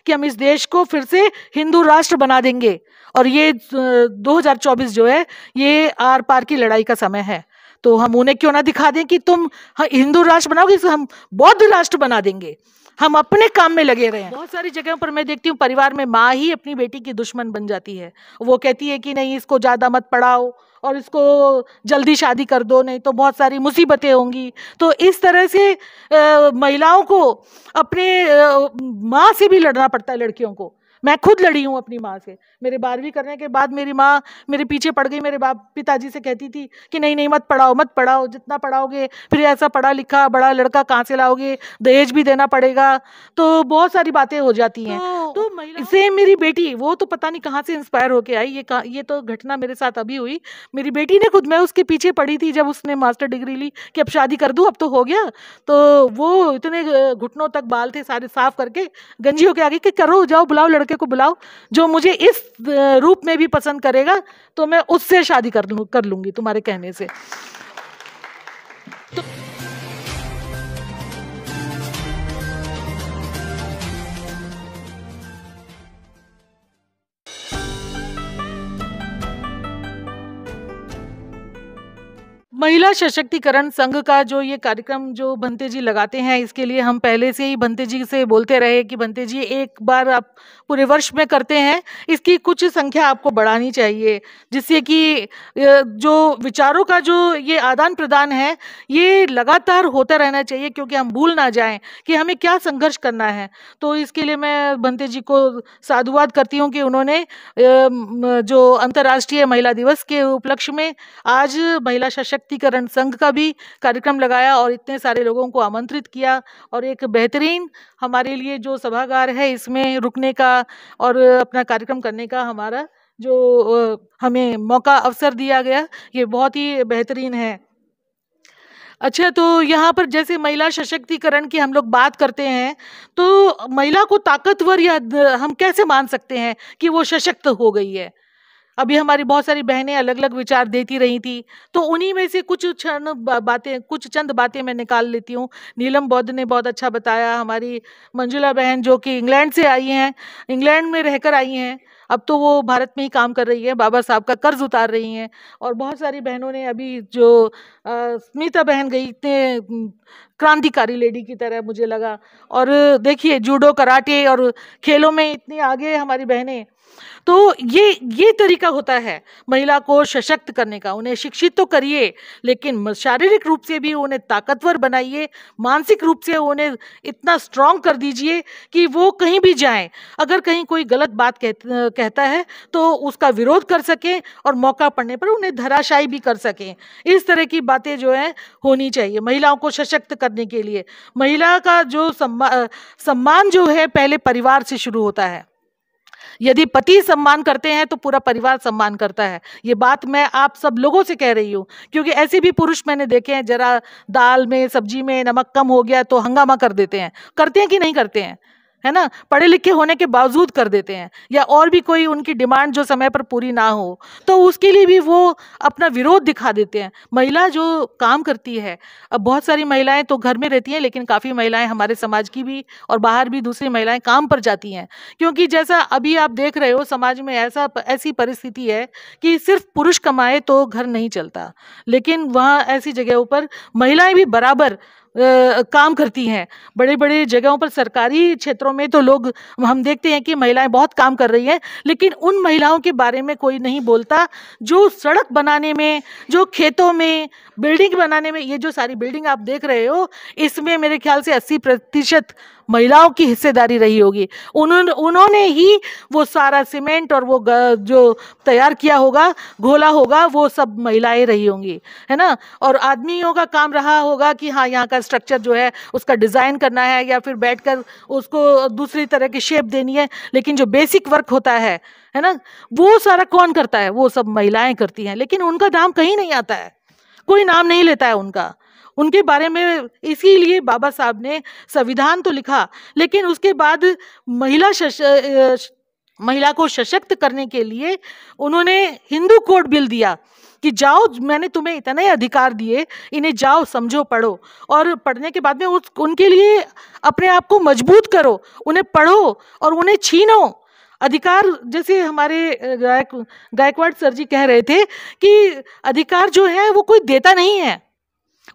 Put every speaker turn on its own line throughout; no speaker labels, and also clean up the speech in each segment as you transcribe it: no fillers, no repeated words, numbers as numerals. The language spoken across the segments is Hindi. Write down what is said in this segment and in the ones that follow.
कि हम इस देश को फिर से हिंदू राष्ट्र बना देंगे। और ये 2024 जो है ये आर पार की लड़ाई का समय है। तो हम उन्हें क्यों ना दिखा दें कि तुम हिंदू राष्ट्र बनाओगे, हम बौद्ध राष्ट्र बना देंगे। हम अपने काम में लगे रहे हैं। बहुत सारी जगहों पर मैं देखती हूँ परिवार में माँ ही अपनी बेटी की दुश्मन बन जाती है। वो कहती है कि नहीं, इसको ज्यादा मत पढ़ाओ और इसको जल्दी शादी कर दो, नहीं तो बहुत सारी मुसीबतें होंगी। तो इस तरह से महिलाओं को अपने माँ से भी लड़ना पड़ता है, लड़कियों को। मैं खुद लड़ी हूँ अपनी माँ से। मेरे 12वीं करने के बाद मेरी माँ मेरे पीछे पड़ गई। मेरे पिताजी से कहती थी कि नहीं नहीं, मत पढ़ाओ मत पढ़ाओ, जितना पढ़ाओगे फिर ऐसा पढ़ा लिखा बड़ा लड़का कहाँ से लाओगे, दहेज भी देना पड़ेगा। तो बहुत सारी बातें हो जाती हैं। तो इसे मेरी बेटी, वो तो पता नहीं कहाँ से इंस्पायर होके आई। ये तो घटना मेरे साथ अभी हुई। मेरी बेटी ने खुद, मैं उसके पीछे पड़ी थी जब उसने मास्टर डिग्री ली कि अब शादी कर दूं, अब तो हो गया। तो वो इतने घुटनों तक बाल थे सारे साफ करके गंजी होके आ गई कि करो, जाओ बुलाओ लड़के को, बुलाओ जो मुझे इस रूप में भी पसंद करेगा तो मैं उससे शादी कर लूंगी तुम्हारे कहने से। तो महिला सशक्तिकरण संघ का जो ये कार्यक्रम जो भंते जी लगाते हैं, इसके लिए हम पहले से ही भंते जी से बोलते रहे कि भंते जी एक बार आप पूरे वर्ष में करते हैं, इसकी कुछ संख्या आपको बढ़ानी चाहिए, जिससे कि जो विचारों का जो ये आदान प्रदान है ये लगातार होता रहना चाहिए, क्योंकि हम भूल ना जाएं कि हमें क्या संघर्ष करना है। तो इसके लिए मैं भंते जी को साधुवाद करती हूँ कि उन्होंने जो अंतर्राष्ट्रीय महिला दिवस के उपलक्ष्य में आज महिला सशक्तिकरण संघ का भी कार्यक्रम लगाया और इतने सारे लोगों को आमंत्रित किया, और एक बेहतरीन हमारे लिए जो सभागार है इसमें रुकने का और अपना कार्यक्रम करने का हमारा जो हमें मौका अवसर दिया गया, ये बहुत ही बेहतरीन है। अच्छा, तो यहाँ पर जैसे महिला सशक्तिकरण की हम लोग बात करते हैं, तो महिला को ताकतवर या हम कैसे मान सकते हैं कि वो सशक्त हो गई है? अभी हमारी बहुत सारी बहनें अलग अलग विचार देती रही थी, तो उन्हीं में से कुछ चंद बातें मैं निकाल लेती हूँ। नीलम बौद्ध ने बहुत अच्छा बताया, हमारी मंजुला बहन जो कि इंग्लैंड से आई हैं, इंग्लैंड में रहकर आई हैं, अब तो वो भारत में ही काम कर रही है, बाबा साहब का कर्ज उतार रही हैं। और बहुत सारी बहनों ने अभी जो स्मिता बहन गई, इतने क्रांतिकारी लेडी की तरह मुझे लगा। और देखिए जूडो कराटे और खेलों में इतनी आगे हमारी बहनें। तो ये तरीका होता है महिला को सशक्त करने का। उन्हें शिक्षित तो करिए, लेकिन शारीरिक रूप से भी उन्हें ताकतवर बनाइए, मानसिक रूप से उन्हें इतना स्ट्रांग कर दीजिए कि वो कहीं भी जाएं, अगर कहीं कोई गलत बात कहता है तो उसका विरोध कर सकें और मौका पड़ने पर उन्हें धराशायी भी कर सकें। इस तरह की बातें जो है होनी चाहिए महिलाओं को सशक्त करने के लिए। महिला का जो सम्मान जो है पहले परिवार से शुरू होता है। यदि पति सम्मान करते हैं तो पूरा परिवार सम्मान करता है। ये बात मैं आप सब लोगों से कह रही हूँ, क्योंकि ऐसे भी पुरुष मैंने देखे हैं, जरा दाल में सब्जी में नमक कम हो गया तो हंगामा कर देते हैं। करते हैं कि नहीं करते हैं? है ना, पढ़े लिखे होने के बावजूद कर देते हैं, या और भी कोई उनकी डिमांड जो समय पर पूरी ना हो तो उसके लिए भी वो अपना विरोध दिखा देते हैं। महिला जो काम करती है, अब बहुत सारी महिलाएं तो घर में रहती हैं, लेकिन काफ़ी महिलाएं हमारे समाज की भी और बाहर भी दूसरी महिलाएं काम पर जाती हैं, क्योंकि जैसा अभी आप देख रहे हो समाज में ऐसी परिस्थिति है कि सिर्फ पुरुष कमाए तो घर नहीं चलता, लेकिन वहाँ ऐसी जगहों पर महिलाएं भी बराबर काम करती हैं। बड़े बड़े जगहों पर सरकारी क्षेत्रों में तो लोग हम देखते हैं कि महिलाएं बहुत काम कर रही हैं, लेकिन उन महिलाओं के बारे में कोई नहीं बोलता जो सड़क बनाने में, जो खेतों में बिल्डिंग बनाने में, ये जो सारी बिल्डिंग आप देख रहे हो इसमें मेरे ख्याल से 80% महिलाओं की हिस्सेदारी रही होगी। उन्होंने ही वो सारा सीमेंट और वो जो तैयार किया होगा, घोला होगा, वो सब महिलाएं रही होंगी, है ना। और आदमियों का काम रहा होगा कि हाँ यहाँ का स्ट्रक्चर जो है उसका डिज़ाइन करना है या फिर बैठकर उसको दूसरी तरह की शेप देनी है, लेकिन जो बेसिक वर्क होता है ना, वो सारा कौन करता है? वो सब महिलाएं करती हैं, लेकिन उनका नाम कहीं नहीं आता है, कोई नाम नहीं लेता है उनके बारे में। इसीलिए बाबा साहब ने संविधान तो लिखा, लेकिन उसके बाद महिला महिला को सशक्त करने के लिए उन्होंने हिंदू कोड बिल दिया कि जाओ, मैंने तुम्हें इतने अधिकार दिए, इन्हें जाओ समझो पढ़ो, और पढ़ने के बाद में उनके लिए अपने आप को मजबूत करो, उन्हें पढ़ो और उन्हें छीनो अधिकार। जैसे हमारे गायकवाड़ सर जी कह रहे थे कि अधिकार जो है वो कोई देता नहीं है,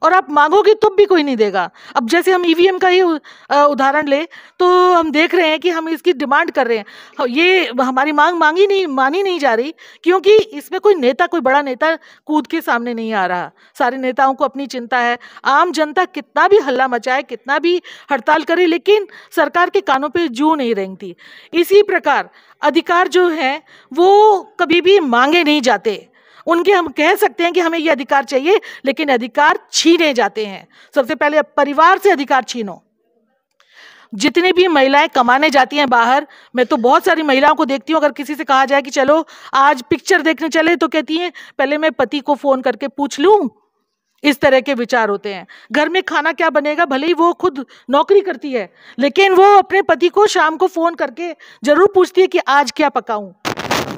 और आप मांगोगे तो भी कोई नहीं देगा। अब जैसे हम ईवीएम का ही उदाहरण ले तो हम देख रहे हैं कि हम इसकी डिमांड कर रहे हैं, ये हमारी मांग मानी नहीं जा रही, क्योंकि इसमें कोई नेता, कोई बड़ा नेता कूद के सामने नहीं आ रहा। सारे नेताओं को अपनी चिंता है, आम जनता कितना भी हल्ला मचाए, कितना भी हड़ताल करे, लेकिन सरकार के कानों पे जू नहीं रेंगती। इसी प्रकार अधिकार जो है वो कभी भी मांगे नहीं जाते, उनके हम कह सकते हैं कि हमें ये अधिकार चाहिए, लेकिन अधिकार छीने जाते हैं। सबसे पहले परिवार से अधिकार छीनो। जितनी भी महिलाएं कमाने जाती हैं बाहर, मैं तो बहुत सारी महिलाओं को देखती हूँ, अगर किसी से कहा जाए कि चलो आज पिक्चर देखने चले, तो कहती हैं पहले मैं पति को फोन करके पूछ लूं। इस तरह के विचार होते हैं। घर में खाना क्या बनेगा, भले ही वो खुद नौकरी करती है, लेकिन वो अपने पति को शाम को फोन करके जरूर पूछती है कि आज क्या पकाऊं,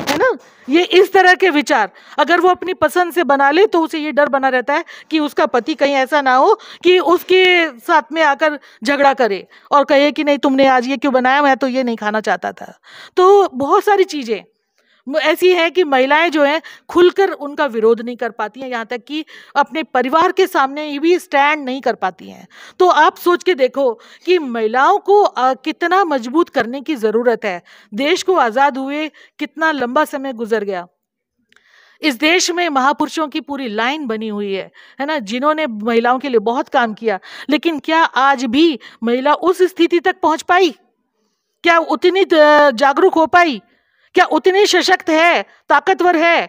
है ना। ये इस तरह के विचार अगर वो अपनी पसंद से बना ले तो उसे ये डर बना रहता है कि उसका पति कहीं ऐसा ना हो कि उसके साथ में आकर झगड़ा करे और कहे कि नहीं तुमने आज ये क्यों बनाया, मैं तो ये नहीं खाना चाहता था। तो बहुत सारी चीजें ऐसी है कि महिलाएं जो हैं खुलकर उनका विरोध नहीं कर पाती हैं, यहाँ तक कि अपने परिवार के सामने भी स्टैंड नहीं कर पाती हैं। तो आप सोच के देखो कि महिलाओं को कितना मजबूत करने की जरूरत है। देश को आजाद हुए कितना लंबा समय गुजर गया, इस देश में महापुरुषों की पूरी लाइन बनी हुई है ना, जिन्होंने महिलाओं के लिए बहुत काम किया, लेकिन क्या आज भी महिला उस स्थिति तक पहुंच पाई? क्या उतनी जागरूक हो पाई? क्या उतनी सशक्त है, ताकतवर है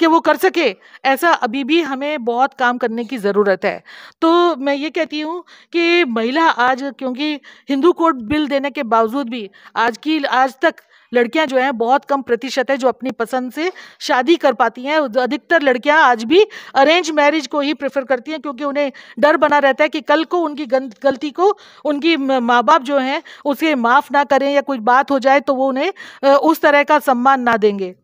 कि वो कर सके? ऐसा अभी भी हमें बहुत काम करने की ज़रूरत है। तो मैं ये कहती हूँ कि महिला आज, क्योंकि हिंदू कोड बिल देने के बावजूद भी आज तक लड़कियां जो हैं बहुत कम प्रतिशत है जो अपनी पसंद से शादी कर पाती हैं। अधिकतर लड़कियां आज भी अरेंज मैरिज को ही प्रेफर करती हैं, क्योंकि उन्हें डर बना रहता है कि कल को उनकी गलती को उनकी माँ बाप जो हैं उसे माफ़ ना करें, या कुछ बात हो जाए तो वो उन्हें उस तरह का सम्मान ना देंगे।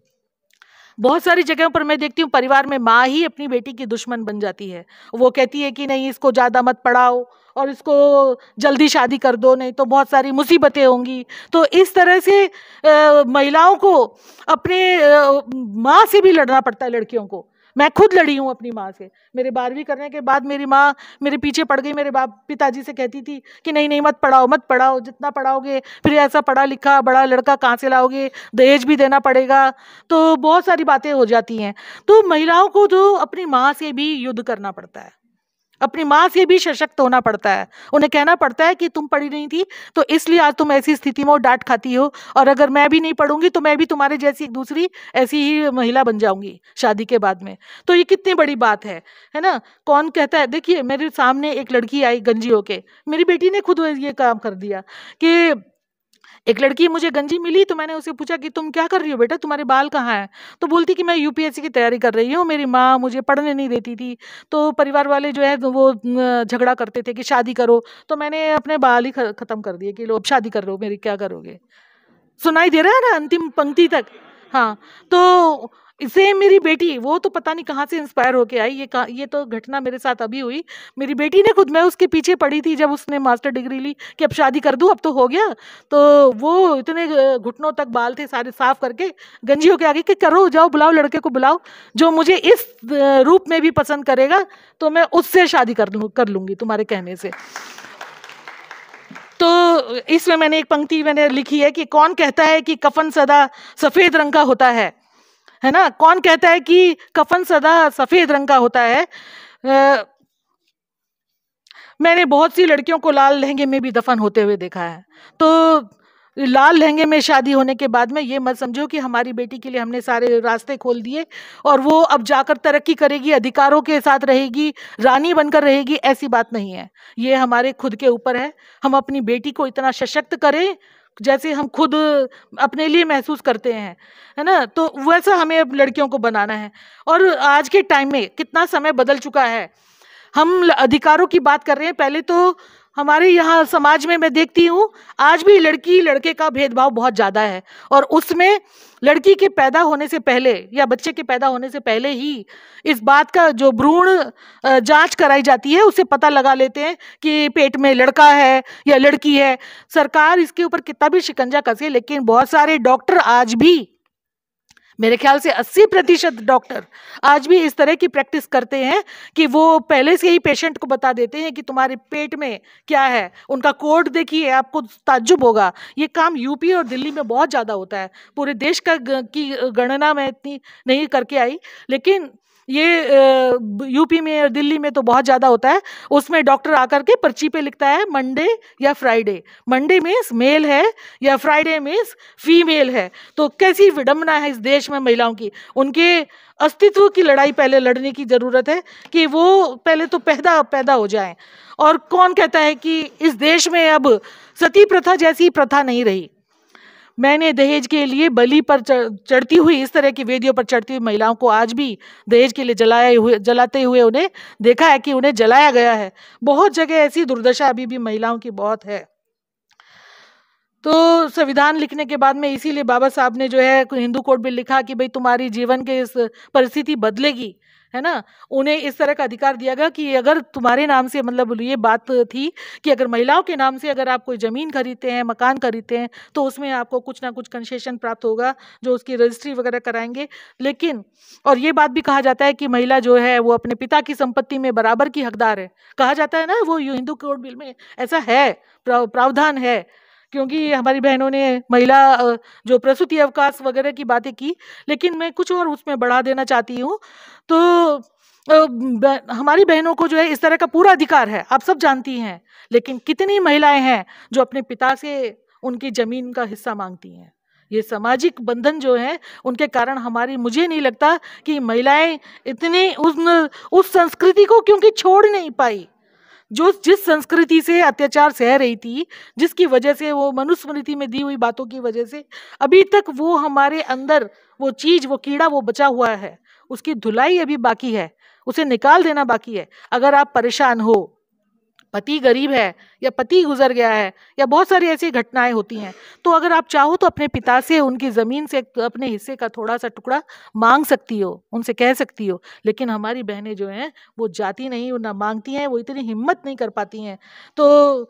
बहुत सारी जगहों पर मैं देखती हूँ परिवार में माँ ही अपनी बेटी की दुश्मन बन जाती है। वो कहती है कि नहीं इसको ज़्यादा मत पढ़ाओ और इसको जल्दी शादी कर दो, नहीं तो बहुत सारी मुसीबतें होंगी। तो इस तरह से महिलाओं को अपने माँ से भी लड़ना पड़ता है, लड़कियों को। मैं खुद लड़ी हूँ अपनी माँ से। मेरे 12वीं करने के बाद मेरी माँ मेरे पीछे पड़ गई। मेरे पिताजी से कहती थी कि नहीं नहीं मत पढ़ाओ, जितना पढ़ाओगे फिर ऐसा पढ़ा लिखा बड़ा लड़का कहाँ से लाओगे, दहेज भी देना पड़ेगा। तो बहुत सारी बातें हो जाती हैं। तो महिलाओं को जो अपनी माँ से भी युद्ध करना पड़ता है, अपनी माँ से भी सशक्त होना पड़ता है। उन्हें कहना पड़ता है कि तुम पढ़ी नहीं थी तो इसलिए आज तुम ऐसी स्थिति में डांट खाती हो, और अगर मैं भी नहीं पढ़ूंगी तो मैं भी तुम्हारे जैसी एक दूसरी ऐसी ही महिला बन जाऊंगी शादी के बाद में। तो ये कितनी बड़ी बात है ना। कौन कहता है, देखिए मेरे सामने एक लड़की आई गंजी होके, मेरी बेटी ने खुद ये काम कर दिया कि एक लड़की मुझे गंजी मिली तो मैंने उसे पूछा कि तुम क्या कर रही हो बेटा, तुम्हारे बाल कहाँ हैं? तो बोलती कि मैं यूपीएससी की तैयारी कर रही हूँ, मेरी माँ मुझे पढ़ने नहीं देती थी, तो परिवार वाले जो है वो झगड़ा करते थे कि शादी करो, तो मैंने अपने बाल ही खत्म कर दिए कि लो अब शादी कर लो मेरी, क्या करोगे। सुनाई दे रहा है ना अंतिम पंक्ति तक? हाँ। तो इसे मेरी बेटी, वो तो पता नहीं कहाँ से इंस्पायर होके आई, ये तो घटना मेरे साथ अभी हुई। मेरी बेटी ने खुद, मैं उसके पीछे पड़ी थी जब उसने मास्टर डिग्री ली कि अब शादी कर दूं, अब तो हो गया। तो वो इतने घुटनों तक बाल थे सारे साफ करके गंजी होके आ गई कि करो, जाओ बुलाओ लड़के को, बुलाओ जो मुझे इस रूप में भी पसंद करेगा तो मैं उससे शादी कर लूंगी तुम्हारे कहने से। तो इसमें मैंने एक पंक्ति लिखी है कि कौन कहता है कि कफन सदा सफेद रंग का होता है ना। कौन कहता है कि कफन सदा सफेद रंग का होता है। मैंने बहुत सी लड़कियों को लाल लहंगे में भी दफन होते हुए देखा है। तो लाल लहंगे में शादी होने के बाद में ये मत समझो कि हमारी बेटी के लिए हमने सारे रास्ते खोल दिए और वो अब जाकर तरक्की करेगी, अधिकारों के साथ रहेगी, रानी बनकर रहेगी। ऐसी बात नहीं है, ये हमारे खुद के ऊपर है। हम अपनी बेटी को इतना सशक्त करें जैसे हम खुद अपने लिए महसूस करते हैं, है ना। तो वैसा हमें अब लड़कियों को बनाना है। और आज के टाइम में कितना समय बदल चुका है। हम अधिकारों की बात कर रहे हैं, पहले तो हमारे यहाँ समाज में मैं देखती हूँ आज भी लड़की लड़के का भेदभाव बहुत ज्यादा है, और उसमें लड़की के पैदा होने से पहले या बच्चे के पैदा होने से पहले ही इस बात का जो भ्रूण जांच कराई जाती है, उसे पता लगा लेते हैं कि पेट में लड़का है या लड़की है। सरकार इसके ऊपर कितना भी शिकंजा कसे, लेकिन बहुत सारे डॉक्टर आज भी, मेरे ख्याल से 80% डॉक्टर आज भी इस तरह की प्रैक्टिस करते हैं कि वो पहले से ही पेशेंट को बता देते हैं कि तुम्हारे पेट में क्या है। उनका कोड देखिए, आपको ताज्जुब होगा। ये काम यूपी और दिल्ली में बहुत ज़्यादा होता है। पूरे देश की गणना मैं इतनी नहीं करके आई, लेकिन ये यूपी में और दिल्ली में तो बहुत ज़्यादा होता है। उसमें डॉक्टर आकर के पर्ची पे लिखता है मंडे या फ्राइडे, मंडे मीन्स मेल है या फ्राइडे मीन्स फीमेल है। तो कैसी विडंबना है इस देश में महिलाओं की। उनके अस्तित्व की लड़ाई पहले लड़ने की ज़रूरत है कि वो पहले तो पैदा हो जाएं। और कौन कहता है कि इस देश में अब सती प्रथा जैसी प्रथा नहीं रही। मैंने दहेज के लिए बलि पर चढ़ती हुई, इस तरह की वेदियों पर चढ़ती हुई महिलाओं को आज भी दहेज के लिए जलाते हुए उन्हें देखा है कि उन्हें जलाया गया है। बहुत जगह ऐसी दुर्दशा अभी भी महिलाओं की बहुत है। तो संविधान लिखने के बाद में इसीलिए बाबा साहब ने जो है हिंदू कोड में लिखा कि भाई तुम्हारी जीवन के इस परिस्थिति बदलेगी, है ना। उन्हें इस तरह का अधिकार दिया गया कि अगर तुम्हारे नाम से, मतलब ये बात थी कि अगर महिलाओं के नाम से अगर आप कोई ज़मीन खरीदते हैं, मकान खरीदते हैं, तो उसमें आपको कुछ ना कुछ कंसेशन प्राप्त होगा, जो उसकी रजिस्ट्री वगैरह कराएंगे। लेकिन और ये बात भी कहा जाता है कि महिला जो है वो अपने पिता की संपत्ति में बराबर की हकदार है। कहा जाता है ना, वो हिंदू कोड बिल में ऐसा है, प्रावधान है। क्योंकि हमारी बहनों ने महिला जो प्रसूति अवकाश वगैरह की बातें की, लेकिन मैं कुछ और उसमें बढ़ा देना चाहती हूँ। तो हमारी बहनों को जो है इस तरह का पूरा अधिकार है, आप सब जानती हैं। लेकिन कितनी महिलाएं हैं जो अपने पिता से उनकी जमीन का हिस्सा मांगती हैं। ये सामाजिक बंधन जो है उनके कारण मुझे नहीं लगता कि महिलाएं इतनी उस संस्कृति को क्योंकि छोड़ नहीं पाई, जिस संस्कृति से अत्याचार सह रही थी, जिसकी वजह से वो मनुस्मृति में दी हुई बातों की वजह से अभी तक वो हमारे अंदर वो चीज, वो कीड़ा वो बचा हुआ है। उसकी धुलाई अभी बाकी है, उसे निकाल देना बाकी है। अगर आप परेशान हो, पति गरीब है या पति गुजर गया है या बहुत सारी ऐसी घटनाएं होती हैं, तो अगर आप चाहो तो अपने पिता से उनकी ज़मीन से अपने हिस्से का थोड़ा सा टुकड़ा मांग सकती हो, उनसे कह सकती हो। लेकिन हमारी बहनें जो हैं वो जाती नहीं, ना मांगती हैं, वो इतनी हिम्मत नहीं कर पाती हैं। तो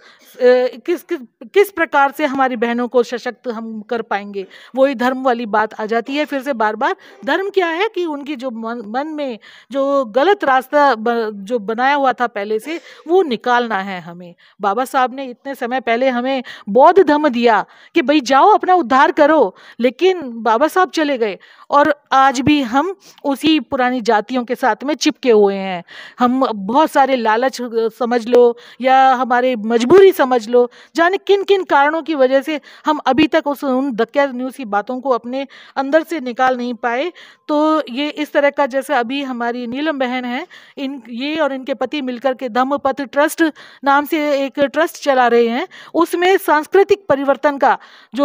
किस प्रकार से हमारी बहनों को सशक्त हम कर पाएंगे? वही धर्म वाली बात आ जाती है फिर से बार बार। धर्म क्या है कि उनकी जो मन में जो गलत रास्ता जो बनाया हुआ था पहले से, वो निकालना है हमें। बाबा साहब ने इतने समय पहले हमें बौद्ध धम्म दिया कि भाई जाओ अपना उद्धार करो, लेकिन बाबा साहब चले गए और आज भी हम उसी पुरानी जातियों के साथ में चिपके हुए हैं। हम बहुत सारे लालच समझ लो या हमारे मजबूरी समझ लो, जाने किन किन कारणों की वजह से हम अभी तक उन धक्का न्यूज़ की बातों को अपने अंदर से निकाल नहीं पाए। तो ये इस तरह का, जैसे अभी हमारी नीलम बहन है, ये और इनके पति मिलकर के धम्मपथ ट्रस्ट नाम से एक ट्रस्ट चला रहे हैं। उसमें सांस्कृतिक परिवर्तन का जो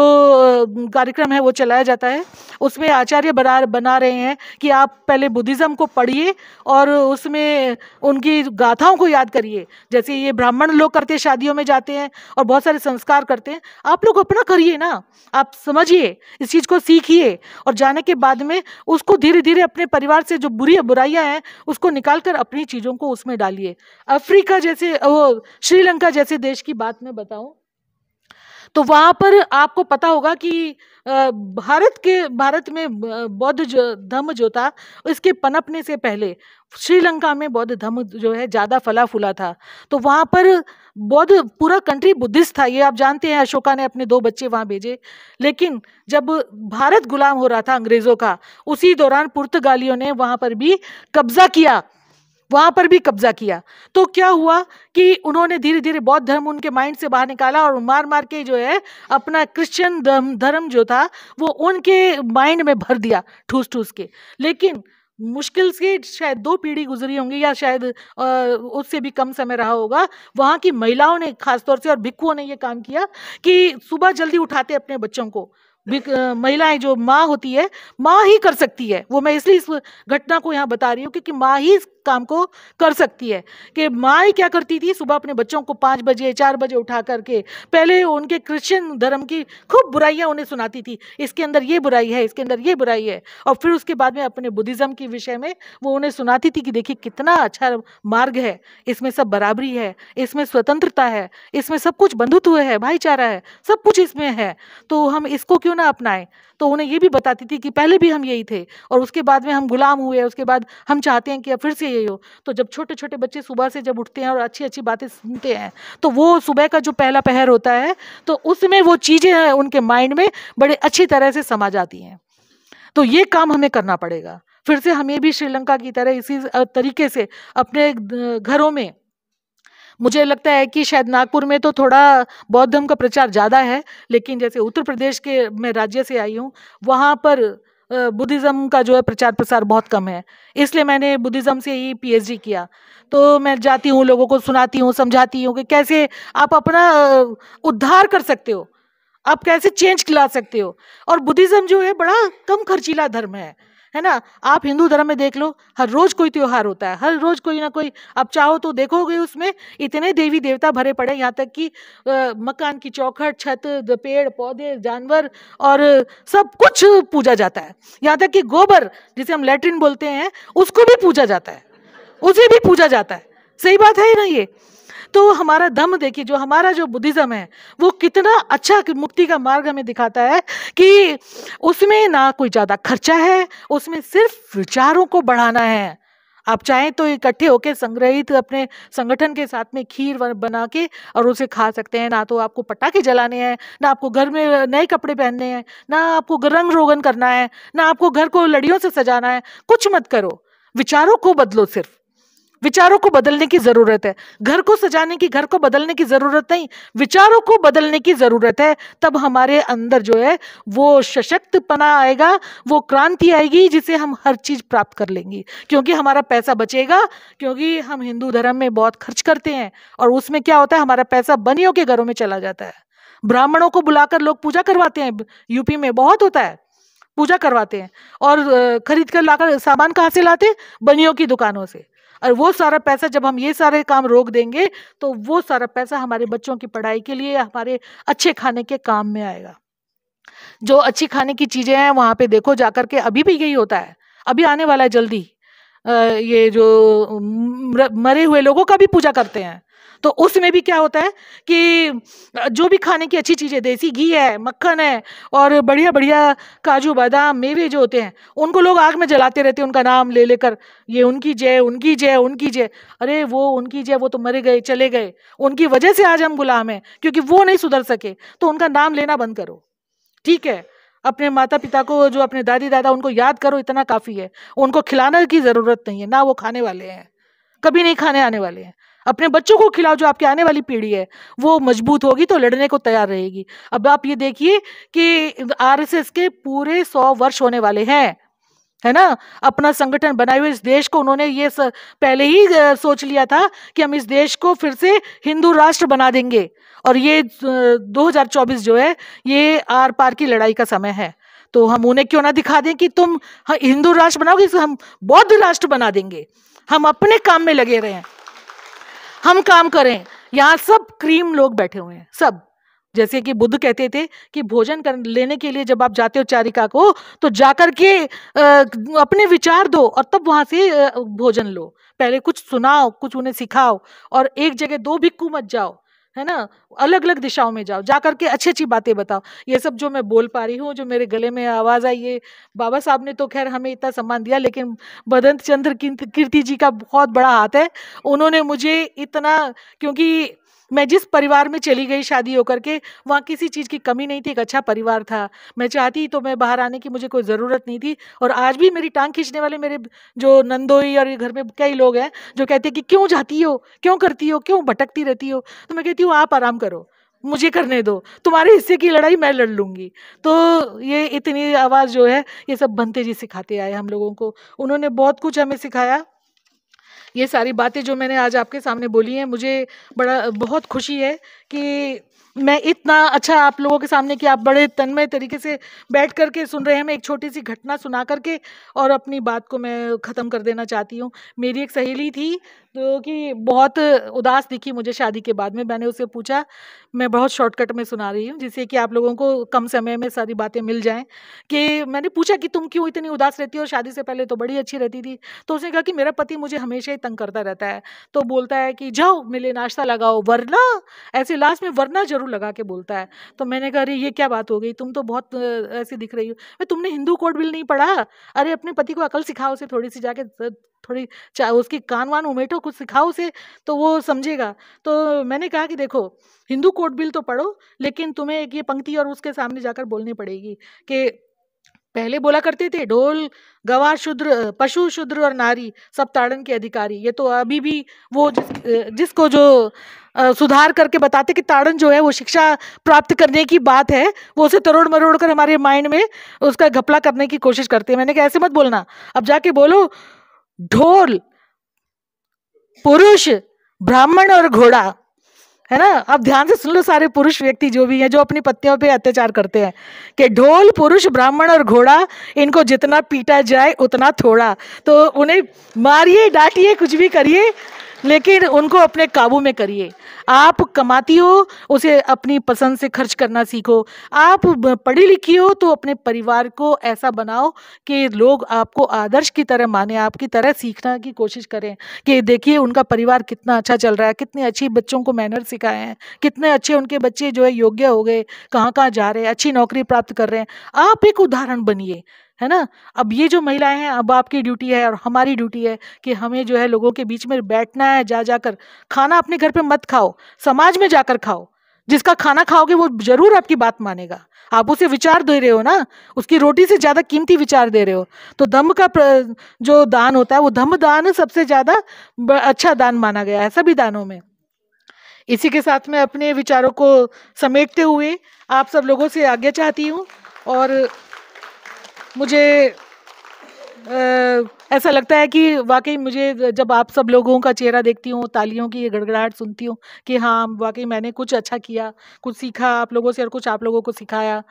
कार्यक्रम है वो चलाया जाता है। उसमें आचार्य बना रहे हैं कि आप पहले बुद्धिज्म को पढ़िए और उसमें उनकी गाथाओं को याद करिए। जैसे ये ब्राह्मण लोग करते हैं, शादियों में जाते हैं और बहुत सारे संस्कार करते हैं, आप लोग अपना करिए ना, आप समझिए, इस चीज़ को सीखिए और जाने के बाद में उसको धीरे धीरे अपने परिवार से जो बुराइयां हैं उसको निकालकर अपनी चीज़ों को उसमें डालिए। अफ्रीका जैसे, श्रीलंका जैसे देश की बात मैं बताऊं तो वहां पर आपको पता होगा कि भारत में बौद्ध धम्म जो था, इसके पनपने से पहले श्रीलंका में बौद्ध धम्म जो है ज़्यादा फला फूला था। तो वहाँ पर बौद्ध, पूरा कंट्री बुद्धिस्ट था। ये आप जानते हैं, अशोका ने अपने 2 बच्चे वहाँ भेजे। लेकिन जब भारत गुलाम हो रहा था अंग्रेज़ों का, उसी दौरान पुर्तगालियों ने वहाँ पर भी कब्जा किया, तो क्या हुआ कि उन्होंने धीरे धीरे बौद्ध धर्म उनके माइंड से बाहर निकाला और मार मार के जो है अपना क्रिश्चियन धर्म जो था वो उनके माइंड में भर दिया, ठूस ठूस के। लेकिन मुश्किल से शायद 2 पीढ़ी गुजरी होंगी या शायद उससे भी कम समय रहा होगा। वहाँ की महिलाओं ने खासतौर से और भिक्षुओं ने ये काम किया कि सुबह जल्दी उठाते अपने बच्चों को, महिलाएं जो माँ होती है, माँ ही कर सकती है वो। मैं इसलिए इस घटना को यहाँ बता रही हूँ क्योंकि माँ ही इस काम को कर सकती है। कि माँ ही क्या करती थी, सुबह अपने बच्चों को 5 बजे 4 बजे उठा करके पहले उनके क्रिश्चियन धर्म की खूब बुराइयां उन्हें सुनाती थी, इसके अंदर ये बुराई है, इसके अंदर ये बुराई है। और फिर उसके बाद में अपने बुद्धिज्म के विषय में वो उन्हें सुनाती थी कि देखिए कितना अच्छा मार्ग है, इसमें सब बराबरी है, इसमें स्वतंत्रता है, इसमें सब कुछ बंधुत्व है, भाईचारा है, सब कुछ इसमें है, तो हम इसको क्यों ना अपनाएं। तो उन्हें ये भी बताती थी कि पहले भी हम यही थे और उसके बाद में हम गुलाम हुए, उसके बाद हम चाहते हैं कि अब फिर से यही हो। तो जब छोटे छोटे बच्चे सुबह से जब उठते हैं और अच्छी अच्छी बातें सुनते हैं, तो वो सुबह का जो पहला पहर होता है तो उसमें वो चीज़ें उनके माइंड में बड़े अच्छी तरह से समा जाती हैं। तो ये काम हमें करना पड़ेगा। फिर से हमें भी श्रीलंका की तरह इसी तरीके से अपने घरों में, मुझे लगता है कि शायद नागपुर में तो थोड़ा बौद्ध धर्म का प्रचार ज़्यादा है, लेकिन जैसे उत्तर प्रदेश के मैं राज्य से आई हूँ, वहाँ पर बुद्धिज़्म का जो है प्रचार प्रसार बहुत कम है। इसलिए मैंने बुद्धिज़्म से ही पीएचडी किया। तो मैं जाती हूँ, लोगों को सुनाती हूँ, समझाती हूँ कि कैसे आप अपना उद्धार कर सकते हो, आप कैसे चेंज ला सकते हो। और बुद्धिज़्म जो है बड़ा कम खर्चीला धर्म है ना। आप हिंदू धर्म में देख लो, हर रोज कोई त्योहार होता है, हर रोज कोई ना कोई, आप चाहो तो देखोगे उसमें इतने देवी देवता भरे पड़े, यहाँ तक कि मकान की चौखट, छत, पेड़ पौधे, जानवर और सब कुछ पूजा जाता है। यहाँ तक कि गोबर जिसे हम लैट्रिन बोलते हैं उसको भी पूजा जाता है, उसे भी पूजा जाता है। सही बात है ना ये। तो हमारा धम्म देखिए, जो हमारा जो बुद्धिज्म है वो कितना अच्छा मुक्ति का मार्ग हमें दिखाता है कि उसमें ना कोई ज्यादा खर्चा है, उसमें सिर्फ विचारों को बढ़ाना है। आप चाहें तो इकट्ठे होकर संग्रहित अपने संगठन के साथ में खीर बना के और उसे खा सकते हैं। ना तो आपको पटाखे जलाने हैं, ना आपको घर में नए कपड़े पहनने हैं, ना आपको रंग रोगन करना है, ना आपको घर को लड़ियों से सजाना है। कुछ मत करो, विचारों को बदलो। सिर्फ विचारों को बदलने की जरूरत है, घर को सजाने की, घर को बदलने की जरूरत नहीं, विचारों को बदलने की जरूरत है। तब हमारे अंदर जो है वो सशक्तपना आएगा, वो क्रांति आएगी जिसे हम हर चीज प्राप्त कर लेंगे। क्योंकि हमारा पैसा बचेगा, क्योंकि हम हिंदू धर्म में बहुत खर्च करते हैं और उसमें क्या होता है, हमारा पैसा बनियों के घरों में चला जाता है। ब्राह्मणों को बुलाकर लोग पूजा करवाते हैं, यूपी में बहुत होता है, पूजा करवाते हैं और खरीद कर लाकर सामान कहाँ से लाते, बनियों की दुकानों से। और वो सारा पैसा जब हम ये सारे काम रोक देंगे तो वो सारा पैसा हमारे बच्चों की पढ़ाई के लिए, हमारे अच्छे खाने के काम में आएगा। जो अच्छी खाने की चीजें हैं वहां पे देखो जाकर के, अभी भी यही होता है, अभी आने वाला है जल्दी। ये जो मरे हुए लोगों का भी पूजा करते हैं, तो उसमें भी क्या होता है कि जो भी खाने की अच्छी चीजें, देसी घी है, मक्खन है और बढ़िया बढ़िया काजू बादाम मेवे जो होते हैं, उनको लोग आग में जलाते रहते हैं, उनका नाम ले लेकर, ये उनकी जय, उनकी जय, उनकी जय। अरे वो उनकी जय, वो तो मरे गए, चले गए, उनकी वजह से आज हम गुलाम हैं, क्योंकि वो नहीं सुधर सके। तो उनका नाम लेना बंद करो, ठीक है। अपने माता पिता को, जो अपने दादी दादा, उनको याद करो, इतना काफी है। उनको खिलाने की जरूरत नहीं है, ना वो खाने वाले हैं, कभी नहीं खाने आने वाले हैं। अपने बच्चों को खिलाओ, जो आपकी आने वाली पीढ़ी है वो मजबूत होगी तो लड़ने को तैयार रहेगी। अब आप ये देखिए कि आरएसएस के पूरे 100 वर्ष होने वाले हैं, है ना। अपना संगठन बनाए हुए इस देश को उन्होंने ये पहले ही सोच लिया था कि हम इस देश को फिर से हिंदू राष्ट्र बना देंगे। और ये 2024 जो है ये आर पार की लड़ाई का समय है। तो हम उन्हें क्यों ना दिखा दें कि तुम हिंदू राष्ट्र बनाओगे, हम बौद्ध राष्ट्र बना देंगे। हम अपने काम में लगे रहें, हम काम करें। यहाँ सब क्रीम लोग बैठे हुए हैं, सब। जैसे कि बुद्ध कहते थे कि भोजन कर लेने के लिए जब आप जाते हो चारिका को, तो जाकर के अपने विचार दो और तब वहां से भोजन लो। पहले कुछ सुनाओ, कुछ उन्हें सिखाओ, और एक जगह दो भिक्खू मत जाओ, है ना। अलग अलग दिशाओं में जाओ, जाकर के अच्छी अच्छी बातें बताओ। ये सब जो मैं बोल पा रही हूँ, जो मेरे गले में आवाज आई, ये बाबा साहब ने तो खैर हमें इतना सम्मान दिया, लेकिन बदंत चंद्र कीर्ति जी का बहुत बड़ा हाथ है। उन्होंने मुझे इतना, क्योंकि मैं जिस परिवार में चली गई शादी होकर के, वहाँ किसी चीज़ की कमी नहीं थी, एक अच्छा परिवार था। मैं चाहती तो मैं बाहर आने की मुझे कोई ज़रूरत नहीं थी। और आज भी मेरी टांग खींचने वाले मेरे जो नंदोई और घर में कई लोग हैं जो कहते हैं कि क्यों जाती हो, क्यों करती हो, क्यों भटकती रहती हो। तो मैं कहती हूँ आप आराम करो, मुझे करने दो, तुम्हारे हिस्से की लड़ाई मैं लड़ लूँगी। तो ये इतनी आवाज़ जो है, ये सब भंते जी सिखाते आए हम लोगों को। उन्होंने बहुत कुछ हमें सिखाया। ये सारी बातें जो मैंने आज आपके सामने बोली हैं, मुझे बहुत खुशी है कि मैं इतना अच्छा आप लोगों के सामने कि आप बड़े तन्मय तरीके से बैठ करके सुन रहे हैं, मैं एक छोटी सी घटना सुना करके और अपनी बात को मैं ख़त्म कर देना चाहती हूँ। मेरी एक सहेली थी जो कि बहुत उदास दिखी मुझे शादी के बाद में। मैंने उससे पूछा, मैं बहुत शॉर्टकट में सुना रही हूँ जिससे कि आप लोगों को कम समय में सारी बातें मिल जाएँ। कि मैंने पूछा कि तुम क्यों इतनी उदास रहती हो, शादी से पहले तो बड़ी अच्छी रहती थी। तो उसने कहा कि मेरा पति मुझे हमेशा ही तंग करता रहता है। तो बोलता है कि जाओ मेरे नाश्ता लगाओ, वरना ऐसे लास्ट में वरना ज़रूर लगा के बोलता है। तो मैंने कहा, अरे ये क्या बात हो गई, तुम तो बहुत ऐसी दिख रही हो। तुमने हिंदू कोड बिल नहीं पढ़ा? अरे अपने पति को अकल सिखाओ, उसे थोड़ी सी जाके थोड़ी उसकी कान वान उमेटो, कुछ सिखाओ उसे तो वो समझेगा। तो मैंने कहा कि देखो, हिंदू कोड बिल तो पढ़ो, लेकिन तुम्हें एक ये पंक्ति और उसके सामने जाकर बोलनी पड़ेगी कि पहले बोला करते थे ढोल गवार शूद्र, पशु शूद्र और नारी सब ताड़न के अधिकारी। ये तो अभी भी वो जिसको जो सुधार करके बताते कि ताड़न जो है वो शिक्षा प्राप्त करने की बात है, वो उसे तरोड़ मरोड़ कर हमारे माइंड में उसका घपला करने की कोशिश करते हैं। मैंने कहा ऐसे मत बोलना, अब जाके बोलो ढोल पुरुष ब्राह्मण और घोड़ा, है ना। अब ध्यान से सुन लो सारे पुरुष व्यक्ति जो भी हैं जो अपनी पत्नियों पे अत्याचार करते हैं, कि ढोल पुरुष ब्राह्मण और घोड़ा, इनको जितना पीटा जाए उतना थोड़ा। तो उन्हें मारिए डांटिए कुछ भी करिए, लेकिन उनको अपने काबू में करिए। आप कमाती हो, उसे अपनी पसंद से खर्च करना सीखो। आप पढ़ी लिखी हो तो अपने परिवार को ऐसा बनाओ कि लोग आपको आदर्श की तरह माने, आपकी तरह सीखने की कोशिश करें कि देखिए उनका परिवार कितना अच्छा चल रहा है, कितने अच्छी बच्चों को मैनर सिखाए हैं, कितने अच्छे उनके बच्चे जो है योग्य हो गए, कहाँ कहाँ जा रहे हैं, अच्छी नौकरी प्राप्त कर रहे हैं। आप एक उदाहरण बनिए, है ना। अब ये जो महिलाएं हैं, अब आपकी ड्यूटी है और हमारी ड्यूटी है कि हमें जो है लोगों के बीच में बैठना है। जा जाकर खाना अपने घर पे मत खाओ, समाज में जाकर खाओ। जिसका खाना खाओगे वो जरूर आपकी बात मानेगा। आप उसे विचार दे रहे हो ना, उसकी रोटी से ज्यादा कीमती विचार दे रहे हो। तो धम्म का जो दान होता है वो धम्म दान सबसे ज्यादा अच्छा दान माना गया है सभी दानों में। इसी के साथ में अपने विचारों को समेटते हुए आप सब लोगों से आज्ञा चाहती हूँ। और मुझे ऐसा लगता है कि वाकई मुझे जब आप सब लोगों का चेहरा देखती हूँ, तालियों की ये गड़गड़ाहट सुनती हूँ कि हाँ वाकई मैंने कुछ अच्छा किया, कुछ सीखा आप लोगों से और कुछ आप लोगों को सिखाया,